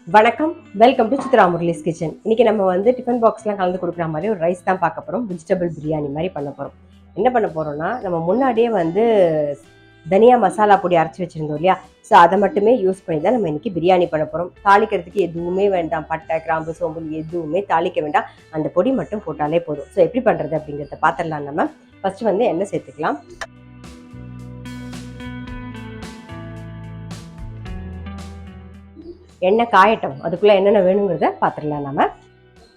வணக்கம், welcome to Chitra Murali's kitchen. இன்னைக்கு நம்ம வந்து டிஃபன் பாக்ஸ்லாம் கலந்து கொடுக்குற மாதிரி ஒரு ரைஸ் தான் பார்க்க போகிறோம். வெஜிடபிள் பிரியாணி மாதிரி பண்ண போகிறோம். என்ன பண்ண போகிறோம்னா, நம்ம முன்னாடியே வந்து தனியா மசாலா பொடி அரைச்சி வச்சுருந்தோம் இல்லையா? ஸோ அதை மட்டுமே யூஸ் பண்ணி தான் நம்ம இன்னைக்கு பிரியாணி பண்ண போகிறோம். தாளிக்கிறதுக்கு எதுவுமே வேண்டாம். பட்டை, கிராம்பு, சோம்பு எதுவுமே தாளிக்க வேண்டாம். அந்த பொடி மட்டும் போட்டாலே போதும். ஸோ எப்படி பண்ணுறது அப்படிங்கிறத பார்த்துடலாம். நம்ம ஃபஸ்ட்டு வந்து எண்ணெய் சேர்த்துக்கலாம். எண்ணெய் காயட்டும். அதுக்குள்ளே என்னென்ன வேணுங்கிறத பார்த்துடலாம். நம்ம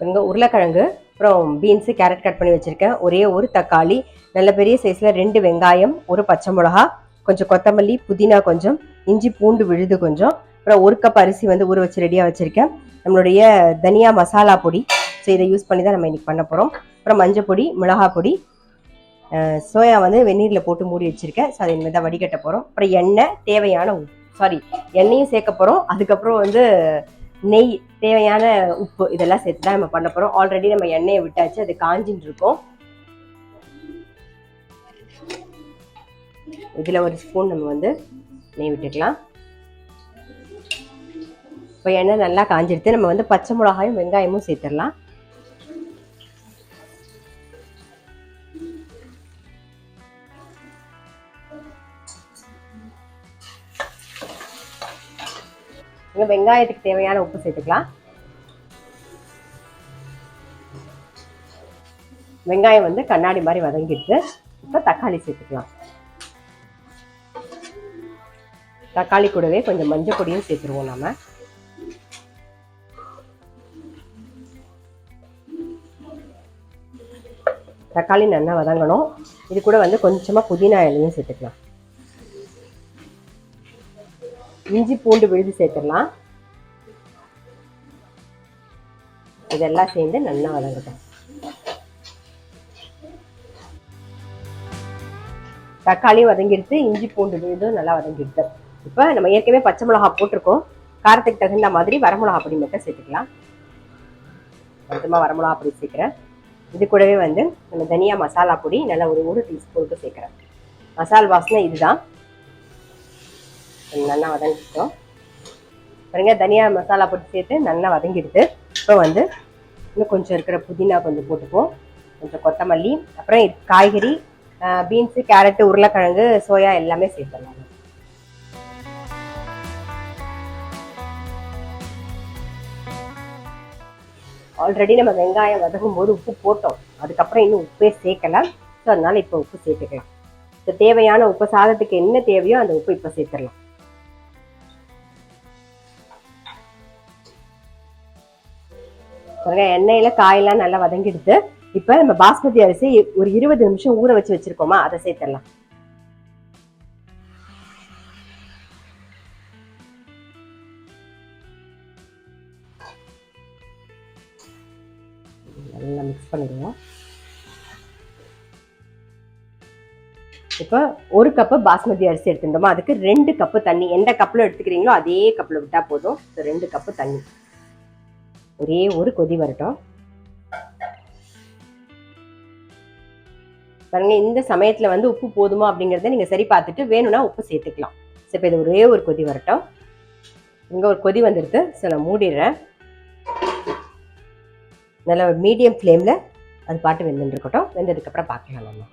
இங்கே உருளைக்கிழங்கு, அப்புறம் பீன்ஸு, கேரட் கட் பண்ணி வச்சுருக்கேன். ஒரே ஒரு தக்காளி, நல்ல பெரிய சைஸில் 2 வெங்காயம், ஒரு பச்சை மிளகா, கொஞ்சம் கொத்தமல்லி, புதினா கொஞ்சம், இஞ்சி பூண்டு விழுது கொஞ்சம், அப்புறம் 1 கப் அரிசி வந்து ஊற வச்சு ரெடியாக வச்சுருக்கேன். நம்மளுடைய தனியா மசாலா பொடி, ஸோ இதை யூஸ் பண்ணி தான் நம்ம இன்றைக்கி பண்ண போகிறோம். அப்புறம் மஞ்சள் பொடி, மிளகா பொடி, சோயா வந்து வெந்நீரில் போட்டு மூடி வச்சுருக்கேன். ஸோ அதை இனிமேல் தான் வடிகட்ட போகிறோம். அப்புறம் எண்ணெய், தேவையான எண்ணெயும் சேர்க்க போகிறோம். அதுக்கப்புறம் வந்து நெய், தேவையான உப்பு, இதெல்லாம் சேர்த்து தான் நம்ம பண்ண போகிறோம். ஆல்ரெடி நம்ம எண்ணெயை விட்டாச்சு, அது காஞ்சின்னு இருக்கும். இதில் 1 ஸ்பூன் நம்ம வந்து நெய் விட்டுக்கலாம். இப்போ எண்ணெய் நல்லா காஞ்சிடுத்து. நம்ம வந்து பச்சை மிளகாயும் வெங்காயமும் சேர்த்துடலாம். இங்கே வெங்காயத்துக்கு தேவையான உப்பு சேர்த்துக்கலாம். வெங்காயம் வந்து கண்ணாடி மாதிரி வதங்கிட்டு இப்போ தக்காளி சேர்த்துக்கலாம். தக்காளி கூடவே கொஞ்சம் மஞ்சள் பொடியும் சேர்த்துருவோம். நம்ம தக்காளி நல்லா வதங்கணும். இது கூட வந்து கொஞ்சமாக புதினா இலையும் சேர்த்துக்கலாம். இஞ்சி பூண்டு விழுது சேர்த்துடலாம். இதெல்லாம் சேர்ந்து நல்லா வதங்கட்டும். தக்காளி வதங்கிடுத்து, இஞ்சி பூண்டு விழுதும் நல்லா வதங்கிடுது. இப்போ நம்ம ஏற்கனவே பச்சை மிளகா போட்டிருக்கோம். காரத்துக்கு தகுந்த மாதிரி வரமிளகா பொடி மட்டும் சேர்த்துக்கலாம். கொஞ்சமாக வரமிளகா பொடி சேர்க்குறேன். இது கூடவே வந்து நம்ம தனியா மசாலா பொடி நல்லா ஒரு 1 டீஸ்பூனுக்கு சேர்க்குறேன். மசால் வாசனை இதுதான். நல்லா வதங்கிட்டோம் பாருங்க. தனியா மசாலா போட்டு சேர்த்து நல்லா வதங்கிடுது. இப்போ வந்து இன்னும் கொஞ்சம் இருக்கிற புதினா கொஞ்சம் போட்டுப்போம், கொஞ்சம் கொத்தமல்லி, அப்புறம் காய்கறி, பீன்ஸு, கேரட்டு, உருளைக்கிழங்கு, சோயா எல்லாமே சேர்த்துடலாம். ஆல்ரெடி நம்ம வெங்காயம் வதக்கும் போது உப்பு போட்டோம். அதுக்கப்புறம் இன்னும் உப்பே சேர்க்கல. ஸோ அதனால இப்போ உப்பு சேர்த்துக்கலாம். ஸோ தேவையான உப்பு, சாதத்துக்கு என்ன தேவையோ அந்த உப்பு இப்போ சேர்த்துடலாம். எண்ணெயில காயெல்லாம் நல்லா வதங்கிடுது. இப்ப நம்ம பாஸ்மதி அரிசி ஒரு 20 நிமிஷம் ஊற வச்சு வச்சிருக்கோமா, அதை சேர்த்துடலாம். நல்லா மிக்ஸ் பண்ணிடுவோம். இப்போ 1 கப்பு பாஸ்மதி அரிசி எடுத்துட்டோமா, அதுக்கு 2 கப்பு தண்ணி. எந்த கப்பில் எடுத்துக்கிறீங்களோ அதே கப்பில் விட்டா போதும். 2 கப்பு தண்ணி. ஒரே ஒரு கொதி வரட்டும் பாருங்க. இந்த சமயத்துல வந்து உப்பு போதுமா அப்படிங்கறத நீங்க சரி பார்த்துட்டு வேணும்னா உப்பு சேர்த்துக்கலாம். சரி, இப்போ இது ஒரே ஒரு கொதி வரட்டும். இங்க ஒரு கொதி வந்துருக்கு. ஸோ நான் மூடிடுறேன். நல்ல ஒரு மீடியம் ஃப்ளேம்ல அது பாட்டு வெந்துட்டு இருக்கட்டும். வெந்ததுக்கு அப்புறம் பார்க்கலாம். நம்ம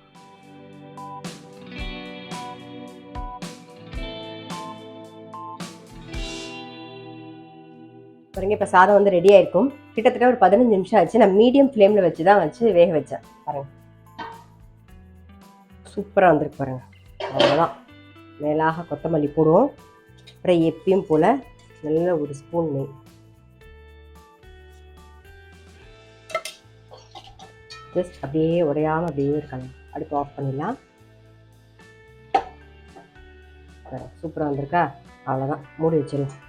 பாருங்க, இப்போ சாதம் வந்து ரெடி ஆயிருக்கும். கிட்டத்தட்ட ஒரு 15 நிமிஷம் ஆச்சு. நான் மீடியம் ஃப்ளேமில் வச்சு தான் வேக வச்சேன். பாருங்க, சூப்பராக வந்துருக்கு பாருங்க. அவ்வளோதான். மேலாக கொத்தமல்லி போடுவோம். அப்புறம் எப்பயும் போல் நல்ல ஒரு ஸ்பூன் நெய். ஜஸ்ட் அப்படியே உடையாமல் அப்படியே இருக்காங்க. அடுப்பு ஆஃப் பண்ணிடலாம். சூப்பராக வந்திருக்கா? அவ்வளோதான், மூடி வச்சிடலாம்.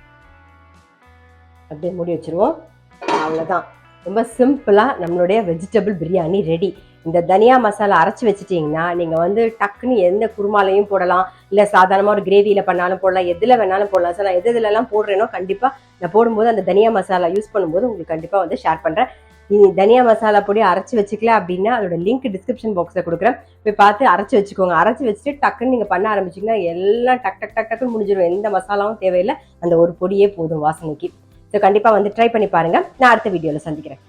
அப்படியே மூடி வச்சிருவோம். அவ்வளோதான். ரொம்ப சிம்பிளாக நம்மளுடைய வெஜிடபிள் பிரியாணி ரெடி. இந்த தனியா மசாலா அரைச்சி வச்சுட்டிங்கன்னா நீங்கள் வந்து டக்குன்னு எந்த குருமாலையும் போடலாம், இல்லை சாதாரணமாக ஒரு கிரேவியில் பண்ணாலும் போடலாம், எதில் வேணாலும் போடலாம். சார் நான் எதுலலாம் போடுறேனோ கண்டிப்பாக நான் போடும்போது அந்த தனியா மசாலா யூஸ் பண்ணும்போது உங்களுக்கு கண்டிப்பாக வந்து ஷேர் பண்ணுறேன். நீ தனியா மசாலா பொடி அரைச்சி வச்சுக்கல அப்படின்னா அதோட லிங்க் டிஸ்கிரிப்ஷன் பாக்ஸில் கொடுக்குறேன். போய் பார்த்து அரைச்சி வச்சுக்கோங்க. அரைச்சி வச்சுட்டு டக்குன்னு நீங்கள் பண்ண ஆரம்பிச்சிங்கன்னா எல்லாம் டக்குன்னு முடிஞ்சிடும். எந்த மசாலாவும் தேவையில்லை. அந்த ஒரு பொடியே போதும் வாசனைக்கு. ஸோ கண்டிப்பாக வந்து ட்ரை பண்ணி பாருங்க. நான் அடுத்த வீடியோவில் சந்திக்கிறேன்.